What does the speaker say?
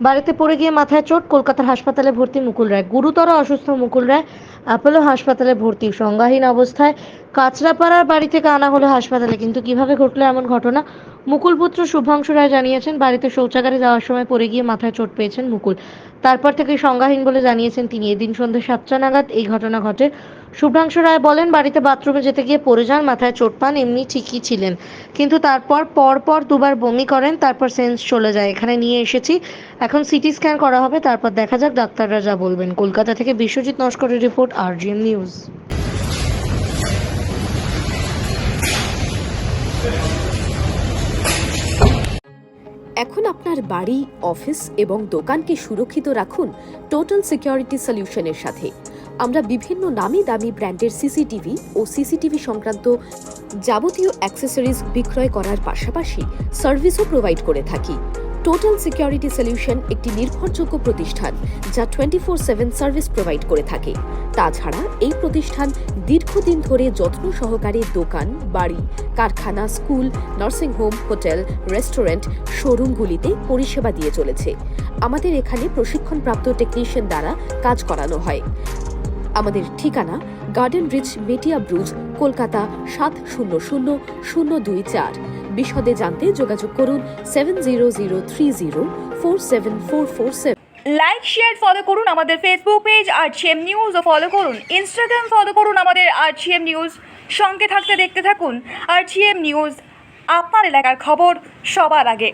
বাড়িতে পড়ে গিয়ে মাথায় চোট, কলকাতার হাসপাতালে ভর্তি মুকুল রায়। গুরুতর অসুস্থ মুকুল রায় অ্যাপোলো হাসপাতালে ভর্তি, সংজ্ঞাহীন অবস্থায় কাঁচরাপাড়ার বাড়ি থেকে আনা হলো হাসপাতালে। কিন্তু কিভাবে ঘটলো এমন ঘটনা? মুকুল পুত্র শুভ্রাংশু রায় জানিয়েছেন, বাড়িতে শৌচাগারে যাওয়ার সময় পড়ে গিয়ে মাথায় চোট পেয়েছেন মুকুল। তারপর থেকে সংজ্ঞাহীন বলে জানিয়েছেন তিনি। এদিন সন্ধ্যে 7টা নাগাদ এই ঘটনা ঘটে। শুভ্রাংশু রায় বলেন, বাড়িতে বাথরুমে যেতে গিয়ে পড়ে যান, মাথায় চোট পান, এমনি ঠিকই ছিলেন, কিন্তু তারপর পরপর দুবার বমি করেন, তারপর সেন্স চলে যায়। এখানে নিয়ে এসেছি, এখন সিটি স্ক্যান করা হবে, তারপর দেখা যাক ডাক্তাররা যা বলবেন। কলকাতা থেকে বিশ্বজিৎ নস্করের রিপোর্ট, RGM নিউজ। এখন আপনার বাড়ি, অফিস এবং দোকানকে সুরক্ষিত রাখুন টোটাল সিকিউরিটি সলিউশনের সাথে। আমরা বিভিন্ন নামি দামি ব্র্যান্ডের সিসিটিভি ও সিসিটিভি সংক্রান্ত যাবতীয় অ্যাক্সেসরিজ বিক্রয় করার পাশাপাশি সার্ভিসও প্রোভাইড করে থাকি। টোটাল সিকিউরিটি সলিউশন একটি নির্ভরযোগ্য প্রতিষ্ঠান যা 24/7 সার্ভিস প্রোভাইড করে থাকে। তাছাড়া এই প্রতিষ্ঠান দীর্ঘদিন ধরে যত্ন সহকারে দোকান, বাড়ি, কারখানা, স্কুল, নার্সিংহোম, হোটেল, রেস্টুরেন্ট, শোরুমগুলিতে পরিষেবা দিয়ে চলেছে। আমাদের এখানে প্রশিক্ষণপ্রাপ্ত টেকনিশিয়ান দ্বারা কাজ করানো হয়। আমাদের ঠিকানা গার্ডেন রিচ, মেটিয়া ব্রুজ, কলকাতা 700024। বিশদে জানতে যোগাযোগ করুন 7003047447। লাইক, শেয়ার, ফলো করুন আমাদের ফেসবুক পেজ RGM নিউজ ও ফলো করুন ইনস্টাগ্রাম, ফলো করুন আমাদের RGM নিউজ। সঙ্গে থাকতে দেখতে থাকুন RGM নিউজ, আপনার এলাকার খবর সবার আগে।